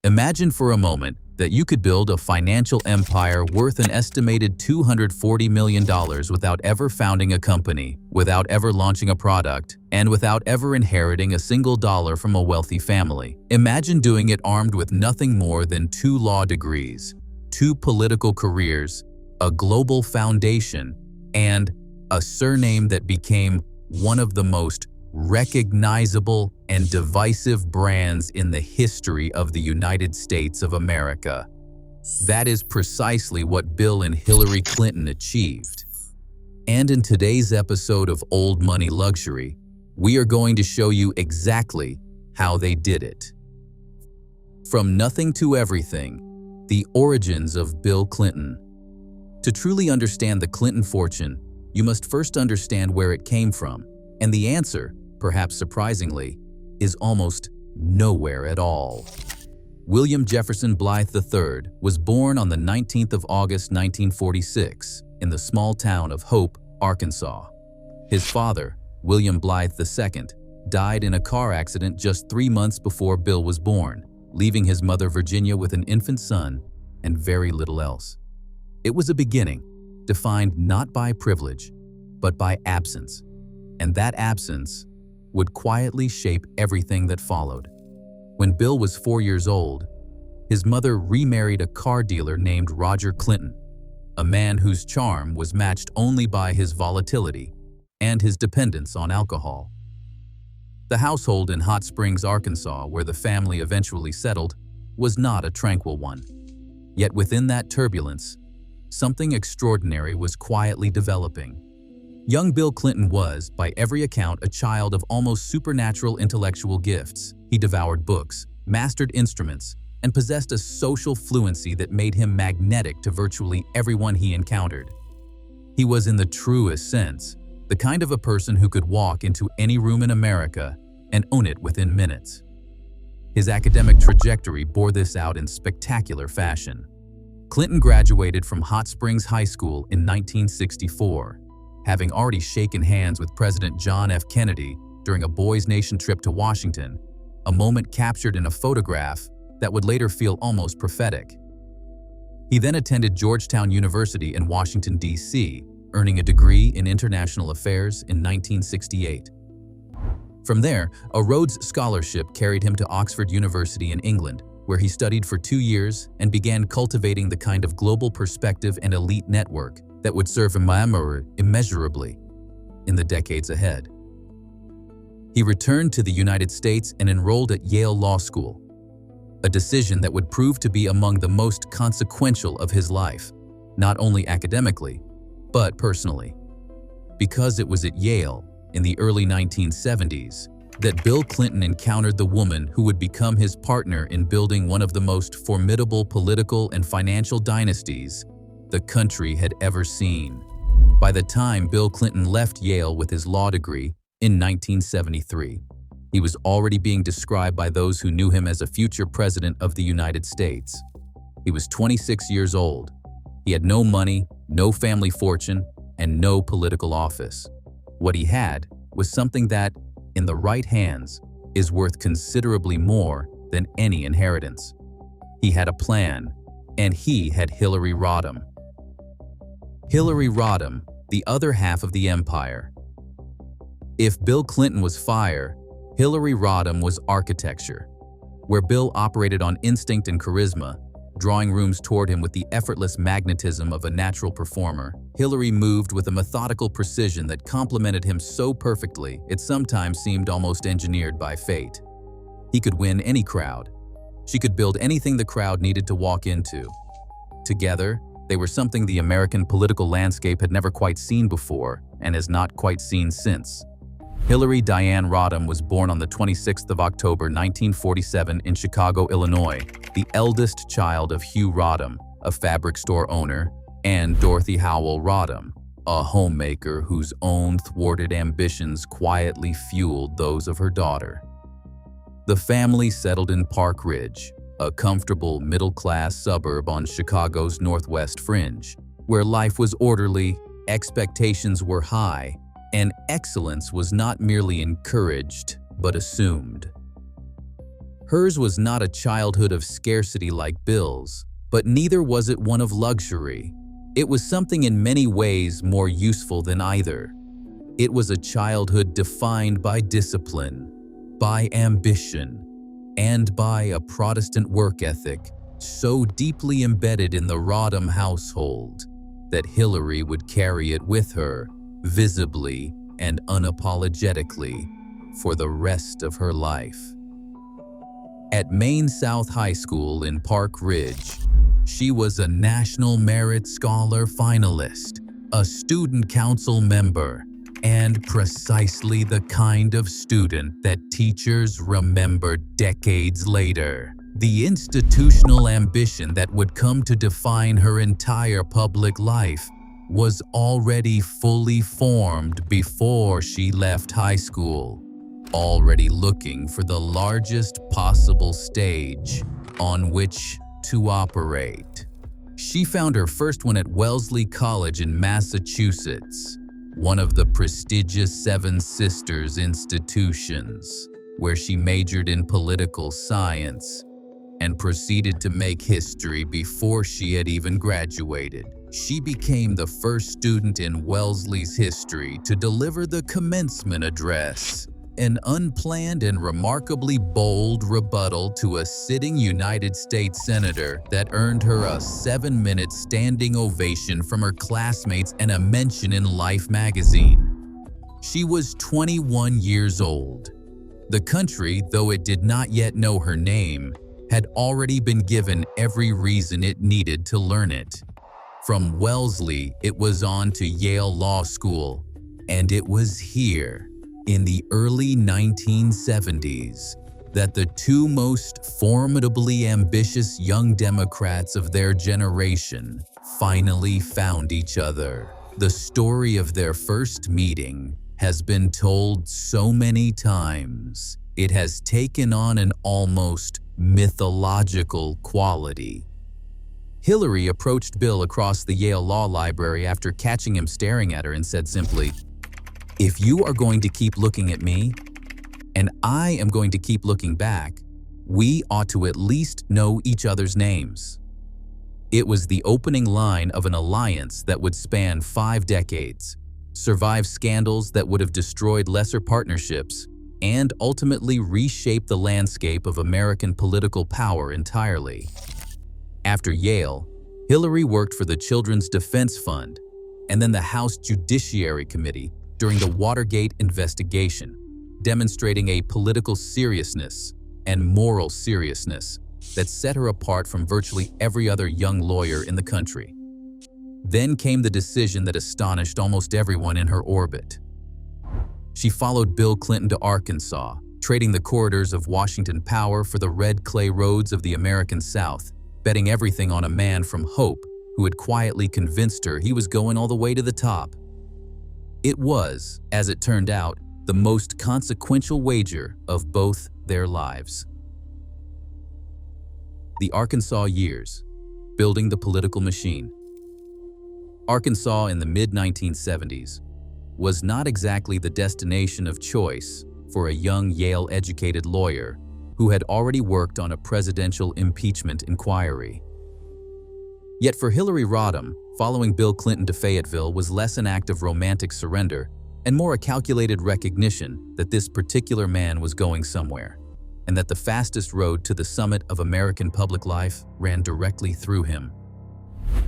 Imagine for a moment that you could build a financial empire worth an estimated $240 million without ever founding a company, without ever launching a product, and without ever inheriting a single dollar from a wealthy family. Imagine doing it armed with nothing more than 2 law degrees, 2 political careers, a global foundation, and a surname that became one of the most recognizable and divisive brands in the history of the United States of America. That is precisely what Bill and Hillary Clinton achieved. And in today's episode of Old Money Luxury, we are going to show you exactly how they did it. From nothing to everything, the origins of Bill Clinton. To truly understand the Clinton fortune, you must first understand where it came from, and the answer, perhaps surprisingly, is almost nowhere at all. William Jefferson Blythe III was born on the 19th of August 1946 in the small town of Hope, Arkansas. His father, William Blythe II, died in a car accident just 3 months before Bill was born, leaving his mother Virginia with an infant son and very little else. It was a beginning, defined not by privilege, but by absence, and that absence would quietly shape everything that followed. When Bill was 4 years old, his mother remarried a car dealer named Roger Clinton, a man whose charm was matched only by his volatility and his dependence on alcohol. The household in Hot Springs, Arkansas, where the family eventually settled, was not a tranquil one. Yet within that turbulence, something extraordinary was quietly developing. Young Bill Clinton was, by every account, a child of almost supernatural intellectual gifts. He devoured books, mastered instruments, and possessed a social fluency that made him magnetic to virtually everyone he encountered. He was, in the truest sense, the kind of a person who could walk into any room in America and own it within minutes. His academic trajectory bore this out in spectacular fashion. Clinton graduated from Hot Springs High School in 1964. Having already shaken hands with President John F. Kennedy during a Boys Nation trip to Washington, a moment captured in a photograph that would later feel almost prophetic. He then attended Georgetown University in Washington, D.C., earning a degree in international affairs in 1968. From there, a Rhodes Scholarship carried him to Oxford University in England, where he studied for 2 years and began cultivating the kind of global perspective and elite network that would serve him immeasurably in the decades ahead. He returned to the United States and enrolled at Yale Law School, a decision that would prove to be among the most consequential of his life, not only academically, but personally. Because it was at Yale, in the early 1970s, that Bill Clinton encountered the woman who would become his partner in building one of the most formidable political and financial dynasties the country had ever seen. By the time Bill Clinton left Yale with his law degree in 1973, he was already being described by those who knew him as a future president of the United States. He was 26 years old. He had no money, no family fortune, and no political office. What he had was something that, in the right hands, is worth considerably more than any inheritance. He had a plan, and he had Hillary Rodham. Hillary Rodham, the other half of the empire. If Bill Clinton was fire, Hillary Rodham was architecture. Where Bill operated on instinct and charisma, drawing rooms toward him with the effortless magnetism of a natural performer, Hillary moved with a methodical precision that complemented him so perfectly it sometimes seemed almost engineered by fate. He could win any crowd. She could build anything the crowd needed to walk into. Together, they were something the American political landscape had never quite seen before and has not quite seen since. Hillary Diane Rodham was born on the 26th of October 1947 in Chicago, Illinois, the eldest child of Hugh Rodham, a fabric store owner, and Dorothy Howell Rodham, a homemaker whose own thwarted ambitions quietly fueled those of her daughter. The family settled in Park Ridge, a comfortable middle-class suburb on Chicago's northwest fringe, where life was orderly, expectations were high, and excellence was not merely encouraged, but assumed. Hers was not a childhood of scarcity like Bill's, but neither was it one of luxury. It was something in many ways more useful than either. It was a childhood defined by discipline, by ambition, and by a Protestant work ethic so deeply embedded in the Rodham household that Hillary would carry it with her, visibly and unapologetically, for the rest of her life. At Maine South High School in Park Ridge, she was a National Merit Scholar finalist, a student council member, and precisely the kind of student that teachers remembered decades later. The institutional ambition that would come to define her entire public life was already fully formed before she left high school, already looking for the largest possible stage on which to operate. She found her first one at Wellesley College in Massachusetts, one of the prestigious Seven Sisters institutions, where she majored in political science and proceeded to make history before she had even graduated. She became the first student in Wellesley's history to deliver the commencement address, an unplanned and remarkably bold rebuttal to a sitting United States senator that earned her a 7-minute standing ovation from her classmates and a mention in Life magazine. She was 21 years old. The country, though it did not yet know her name, had already been given every reason it needed to learn it. From Wellesley, it was on to Yale Law School, and it was here, in the early 1970s, that the two most formidably ambitious young Democrats of their generation finally found each other. The story of their first meeting has been told so many times, it has taken on an almost mythological quality. Hillary approached Bill across the Yale Law Library after catching him staring at her and said simply, "If you are going to keep looking at me, and I am going to keep looking back, we ought to at least know each other's names." It was the opening line of an alliance that would span 5 decades, survive scandals that would have destroyed lesser partnerships, and ultimately reshape the landscape of American political power entirely. After Yale, Hillary worked for the Children's Defense Fund and then the House Judiciary Committee during the Watergate investigation, demonstrating a political seriousness and moral seriousness that set her apart from virtually every other young lawyer in the country. Then came the decision that astonished almost everyone in her orbit. She followed Bill Clinton to Arkansas, trading the corridors of Washington power for the red clay roads of the American South, betting everything on a man from Hope who had quietly convinced her he was going all the way to the top. It was, as it turned out, the most consequential wager of both their lives. The Arkansas years, building the political machine. Arkansas in the mid-1970s was not exactly the destination of choice for a young Yale-educated lawyer who had already worked on a presidential impeachment inquiry. Yet for Hillary Rodham, following Bill Clinton to Fayetteville was less an act of romantic surrender and more a calculated recognition that this particular man was going somewhere, and that the fastest road to the summit of American public life ran directly through him.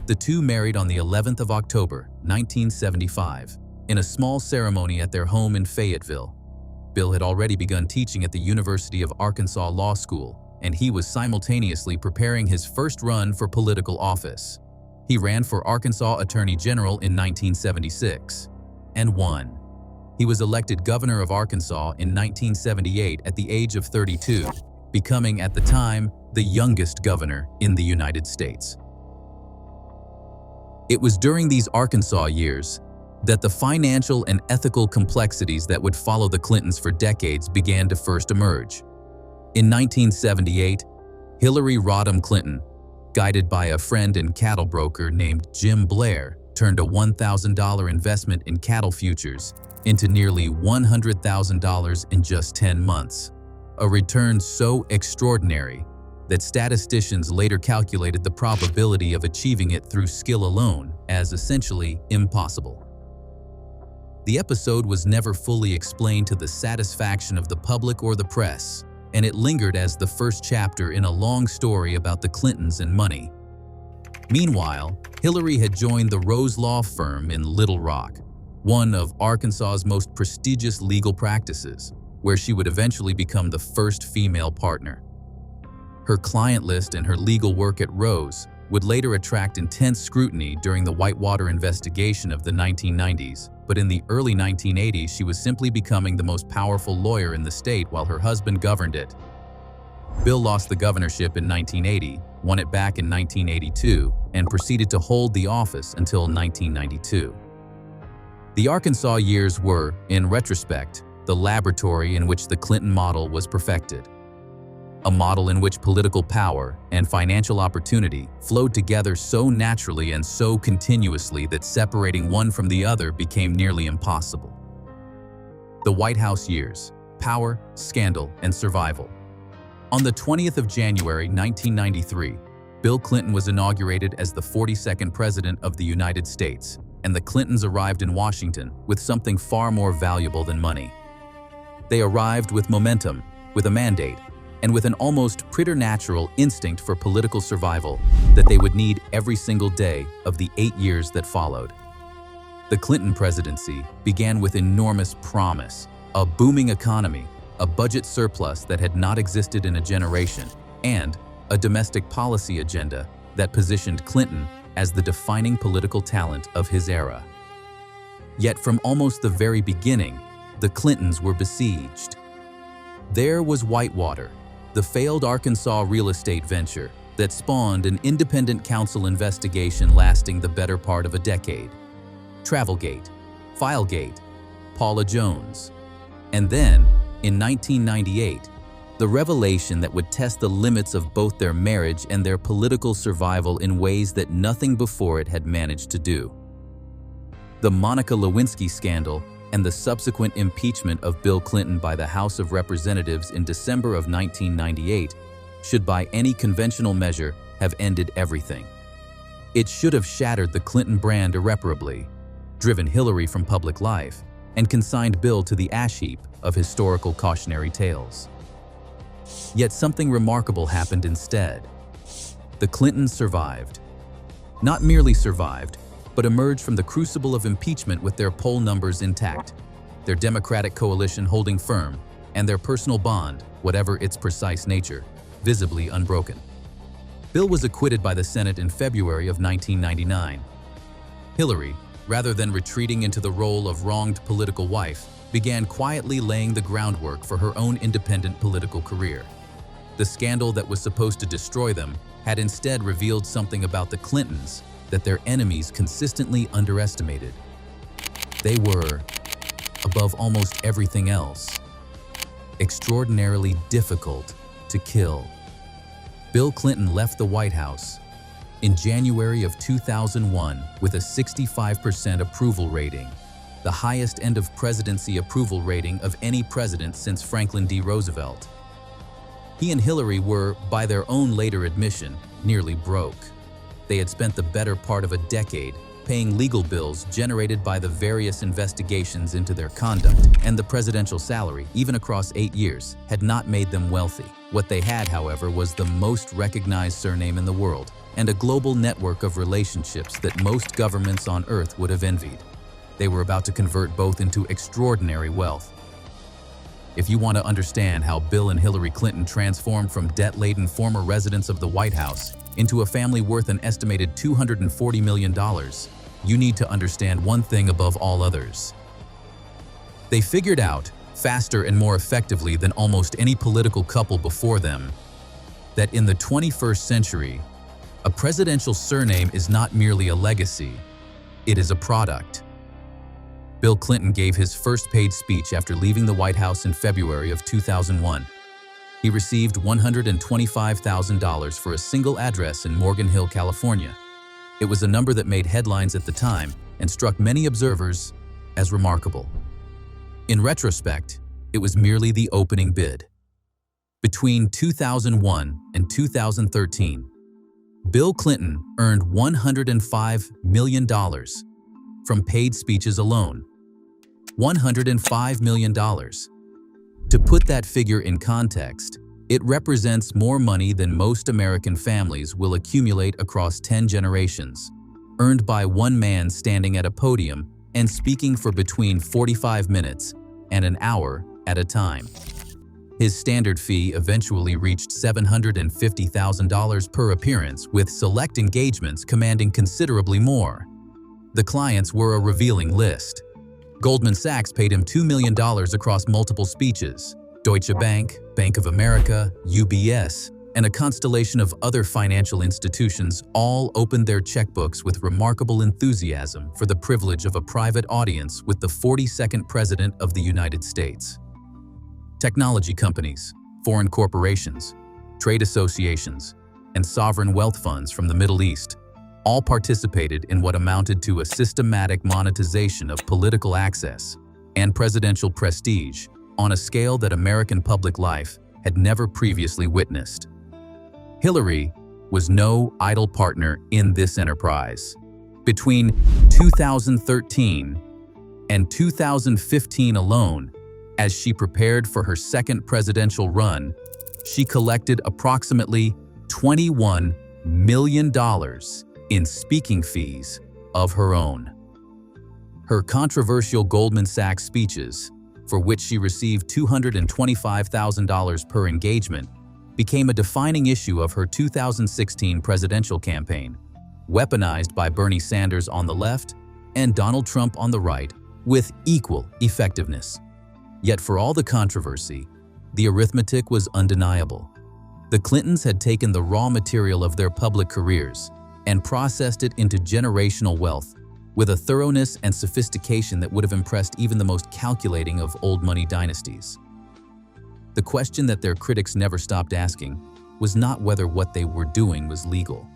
The two married on the 11th of October, 1975, in a small ceremony at their home in Fayetteville. Bill had already begun teaching at the University of Arkansas Law School, and he was simultaneously preparing his first run for political office. He ran for Arkansas Attorney General in 1976 and won. He was elected governor of Arkansas in 1978 at the age of 32, becoming at the time the youngest governor in the United States. It was during these Arkansas years that the financial and ethical complexities that would follow the Clintons for decades began to first emerge. In 1978, Hillary Rodham Clinton, guided by a friend and cattle broker named Jim Blair, turned a $1,000 investment in cattle futures into nearly $100,000 in just 10 months. a return so extraordinary that statisticians later calculated the probability of achieving it through skill alone as essentially impossible. The episode was never fully explained to the satisfaction of the public or the press, and it lingered as the first chapter in a long story about the Clintons and money. Meanwhile, Hillary had joined the Rose law firm in Little Rock, one of Arkansas's most prestigious legal practices, where she would eventually become the first female partner. Her client list and her legal work at Rose would later attract intense scrutiny during the Whitewater investigation of the 1990s, but in the early 1980s she was simply becoming the most powerful lawyer in the state while her husband governed it. Bill lost the governorship in 1980, won it back in 1982, and proceeded to hold the office until 1992. The Arkansas years were, in retrospect, the laboratory in which the Clinton model was perfected. A model in which political power and financial opportunity flowed together so naturally and so continuously that separating one from the other became nearly impossible. The White House years: power, scandal, and survival. On the 20th of January 1993, Bill Clinton was inaugurated as the 42nd President of the United States, and the Clintons arrived in Washington with something far more valuable than money. They arrived with momentum, with a mandate, and with an almost preternatural instinct for political survival that they would need every single day of the 8 years that followed. The Clinton presidency began with enormous promise, a booming economy, a budget surplus that had not existed in a generation, and a domestic policy agenda that positioned Clinton as the defining political talent of his era. Yet from almost the very beginning, the Clintons were besieged. There was Whitewater, the failed Arkansas real estate venture that spawned an independent counsel investigation lasting the better part of a decade. Travelgate, Filegate, Paula Jones. And then, in 1998, the revelation that would test the limits of both their marriage and their political survival in ways that nothing before it had managed to do. The Monica Lewinsky scandal and the subsequent impeachment of Bill Clinton by the House of Representatives in December of 1998 should by any conventional measure have ended everything. It should have shattered the Clinton brand irreparably, driven Hillary from public life, and consigned Bill to the ash heap of historical cautionary tales. Yet something remarkable happened instead. The Clintons survived. Not merely survived, but emerged from the crucible of impeachment with their poll numbers intact, their Democratic coalition holding firm, and their personal bond, whatever its precise nature, visibly unbroken. Bill was acquitted by the Senate in February of 1999. Hillary, rather than retreating into the role of wronged political wife, began quietly laying the groundwork for her own independent political career. The scandal that was supposed to destroy them had instead revealed something about the Clintons that their enemies consistently underestimated. They were, above almost everything else, extraordinarily difficult to kill. Bill Clinton left the White House in January of 2001 with a 65% approval rating, the highest end of presidency approval rating of any president since Franklin D. Roosevelt. He and Hillary were, by their own later admission, nearly broke. They had spent the better part of a decade paying legal bills generated by the various investigations into their conduct, and the presidential salary, even across 8 years, had not made them wealthy. What they had, however, was the most recognized surname in the world, and a global network of relationships that most governments on Earth would have envied. They were about to convert both into extraordinary wealth. If you want to understand how Bill and Hillary Clinton transformed from debt-laden former residents of the White House into a family worth an estimated $240 million, you need to understand one thing above all others. They figured out, faster and more effectively than almost any political couple before them, that in the 21st century, a presidential surname is not merely a legacy, it is a product. Bill Clinton gave his first paid speech after leaving the White House in February of 2001. He received $125,000 for a single address in Morgan Hill, California. It was a number that made headlines at the time and struck many observers as remarkable. In retrospect, it was merely the opening bid. Between 2001 and 2013, Bill Clinton earned $105 million from paid speeches alone. $105 million. To put that figure in context, it represents more money than most American families will accumulate across 10 generations, earned by one man standing at a podium and speaking for between 45 minutes and an hour at a time. His standard fee eventually reached $750,000 per appearance, with select engagements commanding considerably more. The clients were a revealing list. Goldman Sachs paid him $2 million across multiple speeches. Deutsche Bank, Bank of America, UBS, and a constellation of other financial institutions all opened their checkbooks with remarkable enthusiasm for the privilege of a private audience with the 42nd President of the United States. Technology companies, foreign corporations, trade associations, and sovereign wealth funds from the Middle East all participated in what amounted to a systematic monetization of political access and presidential prestige on a scale that American public life had never previously witnessed. Hillary was no idle partner in this enterprise. Between 2013 and 2015 alone, as she prepared for her second presidential run, she collected approximately $21 million in speaking fees of her own. Her controversial Goldman Sachs speeches, for which she received $225,000 per engagement, became a defining issue of her 2016 presidential campaign, weaponized by Bernie Sanders on the left and Donald Trump on the right with equal effectiveness. Yet for all the controversy, the arithmetic was undeniable. The Clintons had taken the raw material of their public careers and processed it into generational wealth with a thoroughness and sophistication that would have impressed even the most calculating of old money dynasties. The question that their critics never stopped asking was not whether what they were doing was legal.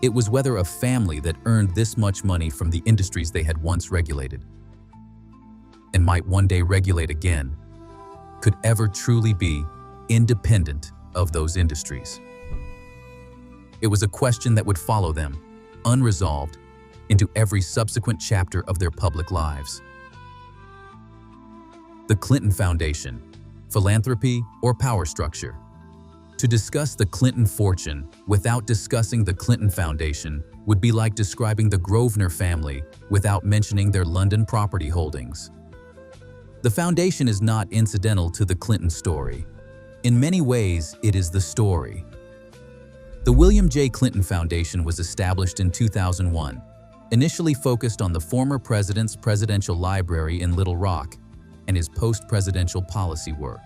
It was whether a family that earned this much money from the industries they had once regulated and might one day regulate again could ever truly be independent of those industries. It was a question that would follow them, unresolved, into every subsequent chapter of their public lives. The Clinton Foundation, philanthropy or power structure. To discuss the Clinton fortune without discussing the Clinton Foundation would be like describing the Grosvenor family without mentioning their London property holdings. The foundation is not incidental to the Clinton story. In many ways, it is the story. The William J. Clinton Foundation was established in 2001, initially focused on the former president's presidential library in Little Rock and his post-presidential policy work.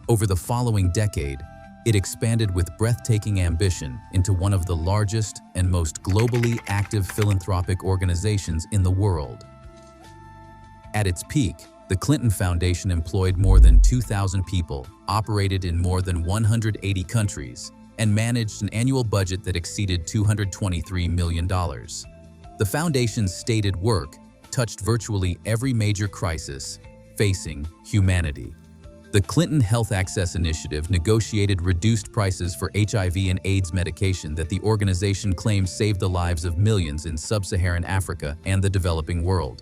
Over the following decade, it expanded with breathtaking ambition into one of the largest and most globally active philanthropic organizations in the world. At its peak, the Clinton Foundation employed more than 2,000 people, operated in more than 180 countries, and managed an annual budget that exceeded $223 million. The foundation's stated work touched virtually every major crisis facing humanity. The Clinton Health Access Initiative negotiated reduced prices for HIV and AIDS medication that the organization claims saved the lives of millions in sub-Saharan Africa and the developing world.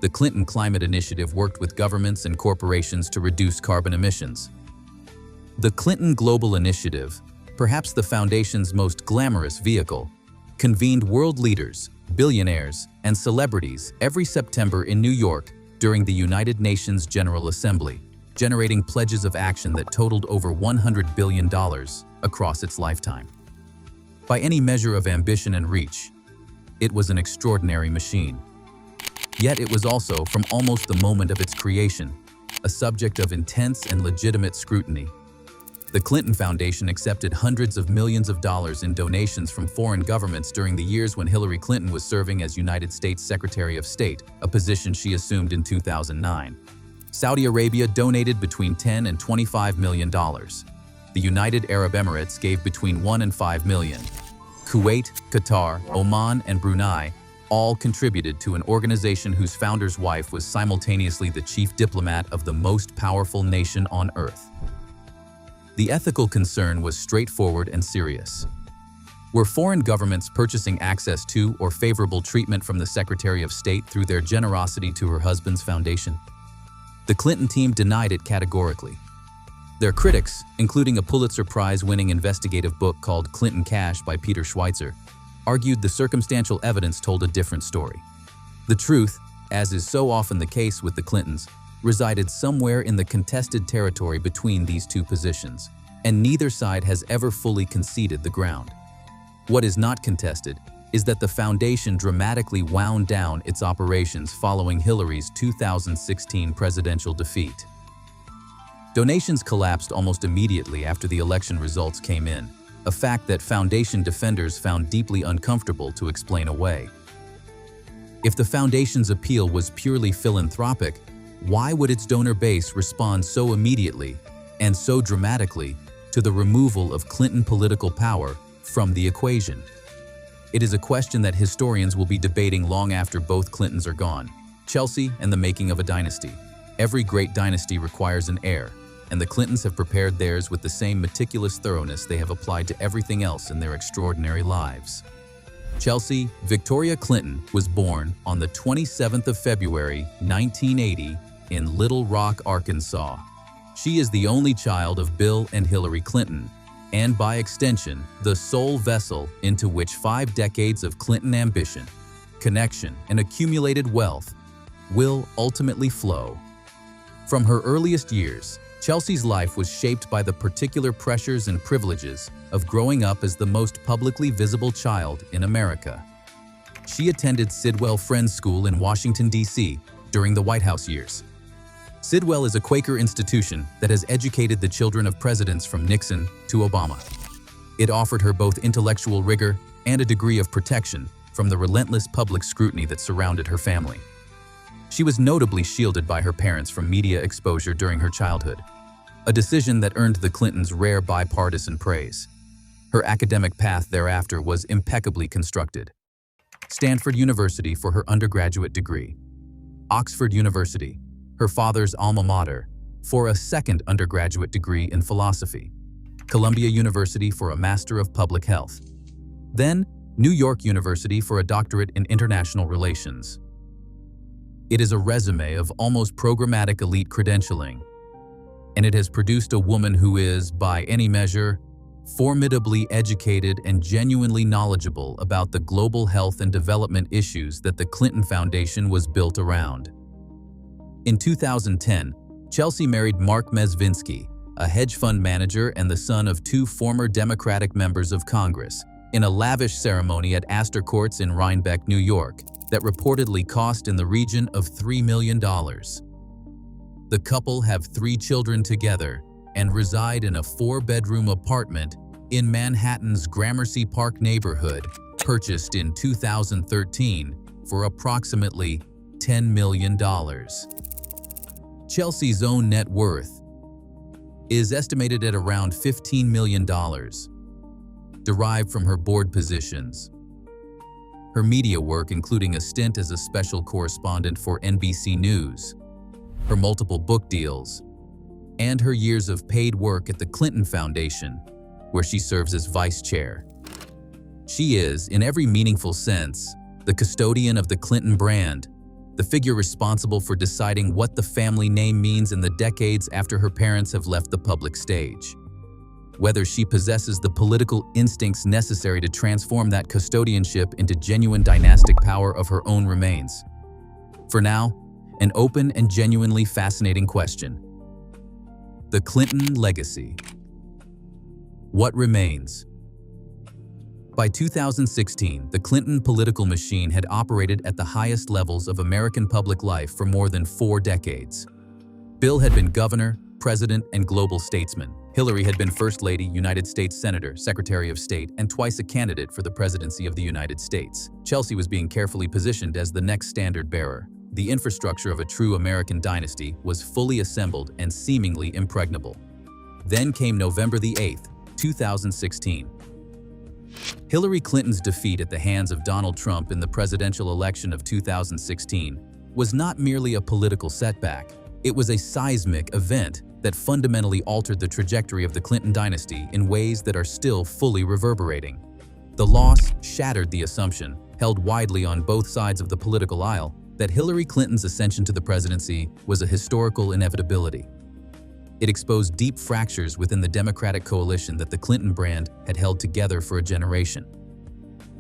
The Clinton Climate Initiative worked with governments and corporations to reduce carbon emissions. The Clinton Global Initiative, perhaps the foundation's most glamorous vehicle, convened world leaders, billionaires, and celebrities every September in New York during the United Nations General Assembly, generating pledges of action that totaled over $100 billion across its lifetime. By any measure of ambition and reach, it was an extraordinary machine. Yet it was also, from almost the moment of its creation, a subject of intense and legitimate scrutiny. The Clinton Foundation accepted hundreds of millions of dollars in donations from foreign governments during the years when Hillary Clinton was serving as United States Secretary of State, a position she assumed in 2009. Saudi Arabia donated between $10 and $25 million. The United Arab Emirates gave between $1 and $5 million. Kuwait, Qatar, Oman, and Brunei all contributed to an organization whose founder's wife was simultaneously the chief diplomat of the most powerful nation on earth. The ethical concern was straightforward and serious. Were foreign governments purchasing access to or favorable treatment from the Secretary of State through their generosity to her husband's foundation? The Clinton team denied it categorically. Their critics, including a Pulitzer Prize-winning investigative book called Clinton Cash by Peter Schweitzer, argued the circumstantial evidence told a different story. The truth, as is so often the case with the Clintons, resided somewhere in the contested territory between these two positions, and neither side has ever fully conceded the ground. What is not contested is that the foundation dramatically wound down its operations following Hillary's 2016 presidential defeat. Donations collapsed almost immediately after the election results came in, a fact that foundation defenders found deeply uncomfortable to explain away. If the foundation's appeal was purely philanthropic, why would its donor base respond so immediately and so dramatically to the removal of Clinton political power from the equation? It is a question that historians will be debating long after both Clintons are gone. Chelsea and the making of a dynasty. Every great dynasty requires an heir, and the Clintons have prepared theirs with the same meticulous thoroughness they have applied to everything else in their extraordinary lives. Chelsea Victoria Clinton was born on the 27th of February, 1980, in Little Rock, Arkansas. She is the only child of Bill and Hillary Clinton, and by extension, the sole vessel into which 5 decades of Clinton ambition, connection, and accumulated wealth will ultimately flow. From her earliest years, Chelsea's life was shaped by the particular pressures and privileges of growing up as the most publicly visible child in America. She attended Sidwell Friends School in Washington, D.C. during the White House years. Sidwell is a Quaker institution that has educated the children of presidents from Nixon to Obama. It offered her both intellectual rigor and a degree of protection from the relentless public scrutiny that surrounded her family. She was notably shielded by her parents from media exposure during her childhood, a decision that earned the Clintons rare bipartisan praise. Her academic path thereafter was impeccably constructed. Stanford University for her undergraduate degree. Oxford University, her father's alma mater, for a second undergraduate degree in philosophy. Columbia University for a Master of Public Health. Then, New York University for a doctorate in international relations. It is a resume of almost programmatic elite credentialing, and it has produced a woman who is, by any measure, formidably educated and genuinely knowledgeable about the global health and development issues that the Clinton Foundation was built around. In 2010, Chelsea married Mark Mezvinsky, a hedge fund manager and the son of 2 former Democratic members of Congress, in a lavish ceremony at Astor Courts in Rhinebeck, New York, that reportedly cost in the region of $3 million. The couple have 3 children together and reside in a 4-bedroom apartment in Manhattan's Gramercy Park neighborhood, purchased in 2013 for approximately $10 million. Chelsea's own net worth is estimated at around $15 million, derived from her board positions. Her media work, including a stint as a special correspondent for NBC News, her multiple book deals, and her years of paid work at the Clinton Foundation, where she serves as vice chair. She is, in every meaningful sense, the custodian of the Clinton brand, the figure responsible for deciding what the family name means in the decades after her parents have left the public stage. Whether she possesses the political instincts necessary to transform that custodianship into genuine dynastic power of her own remains. For now, an open and genuinely fascinating question. The Clinton legacy. What remains? By 2016, the Clinton political machine had operated at the highest levels of American public life for more than 4 decades. Bill had been governor, president, and global statesman. Hillary had been First Lady, United States Senator, Secretary of State, and twice a candidate for the presidency of the United States. Chelsea was being carefully positioned as the next standard bearer. The infrastructure of a true American dynasty was fully assembled and seemingly impregnable. Then came November the 8th, 2016. Hillary Clinton's defeat at the hands of Donald Trump in the presidential election of 2016 was not merely a political setback. It was a seismic event that fundamentally altered the trajectory of the Clinton dynasty in ways that are still fully reverberating. The loss shattered the assumption, held widely on both sides of the political aisle, that Hillary Clinton's ascension to the presidency was a historical inevitability. It exposed deep fractures within the Democratic coalition that the Clinton brand had held together for a generation.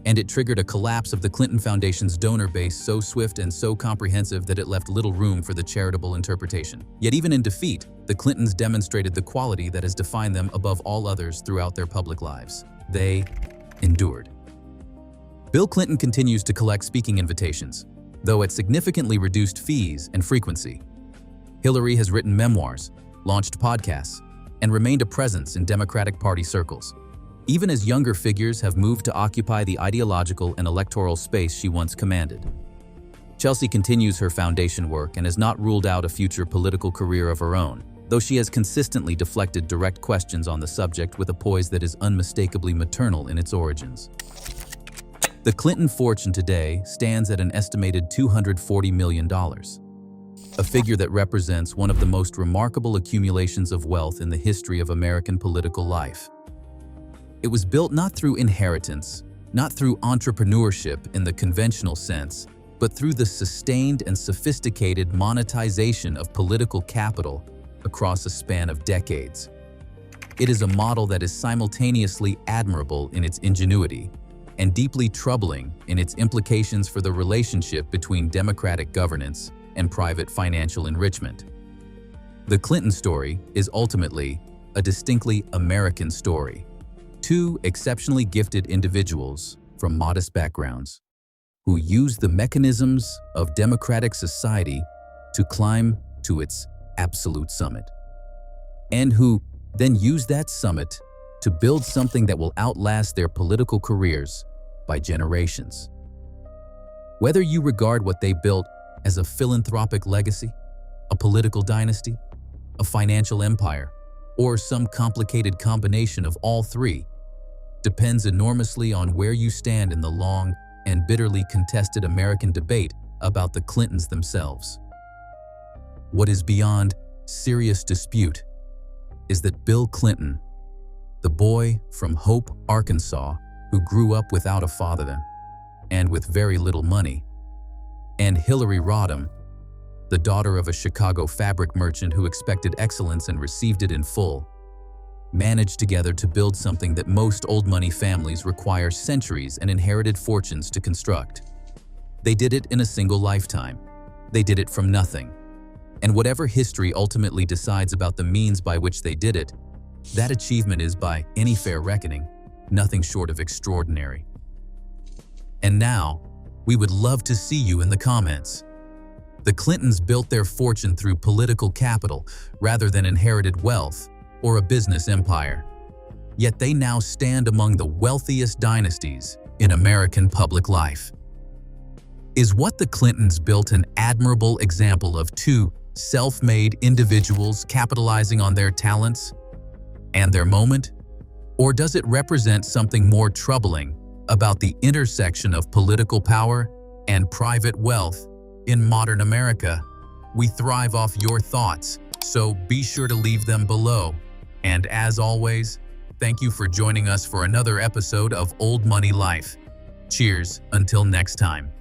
And it triggered a collapse of the Clinton Foundation's donor base so swift and so comprehensive that it left little room for the charitable interpretation. Yet even in defeat, the Clintons demonstrated the quality that has defined them above all others throughout their public lives. They endured. Bill Clinton continues to collect speaking invitations, though at significantly reduced fees and frequency. Hillary has written memoirs, launched podcasts, and remained a presence in Democratic Party circles, even as younger figures have moved to occupy the ideological and electoral space she once commanded. Chelsea continues her foundation work and has not ruled out a future political career of her own, though she has consistently deflected direct questions on the subject with a poise that is unmistakably maternal in its origins. The Clinton fortune today stands at an estimated $240 million, a figure that represents one of the most remarkable accumulations of wealth in the history of American political life. It was built not through inheritance, not through entrepreneurship in the conventional sense, but through the sustained and sophisticated monetization of political capital across a span of decades. It is a model that is simultaneously admirable in its ingenuity and deeply troubling in its implications for the relationship between democratic governance and private financial enrichment. The Clinton story is ultimately a distinctly American story. Two exceptionally gifted individuals from modest backgrounds who used the mechanisms of democratic society to climb to its absolute summit, and who then used that summit to build something that will outlast their political careers by generations. Whether you regard what they built as a philanthropic legacy, a political dynasty, a financial empire, or some complicated combination of all three, depends enormously on where you stand in the long and bitterly contested American debate about the Clintons themselves. What is beyond serious dispute is that Bill Clinton, the boy from Hope, Arkansas, who grew up without a father and with very little money, and Hillary Rodham, the daughter of a Chicago fabric merchant who expected excellence and received it in full, managed together to build something that most old money families require centuries and inherited fortunes to construct. They did it in a single lifetime. They did it from nothing. And whatever history ultimately decides about the means by which they did it, that achievement is, by any fair reckoning, nothing short of extraordinary. And now, we would love to see you in the comments. The Clintons built their fortune through political capital rather than inherited wealth or a business empire. Yet they now stand among the wealthiest dynasties in American public life. Is what the Clintons built an admirable example of two self-made individuals capitalizing on their talents and their moment? Or does it represent something more troubling about the intersection of political power and private wealth in modern America? We thrive off your thoughts, so be sure to leave them below. And as always, thank you for joining us for another episode of Old Money Life. Cheers, until next time.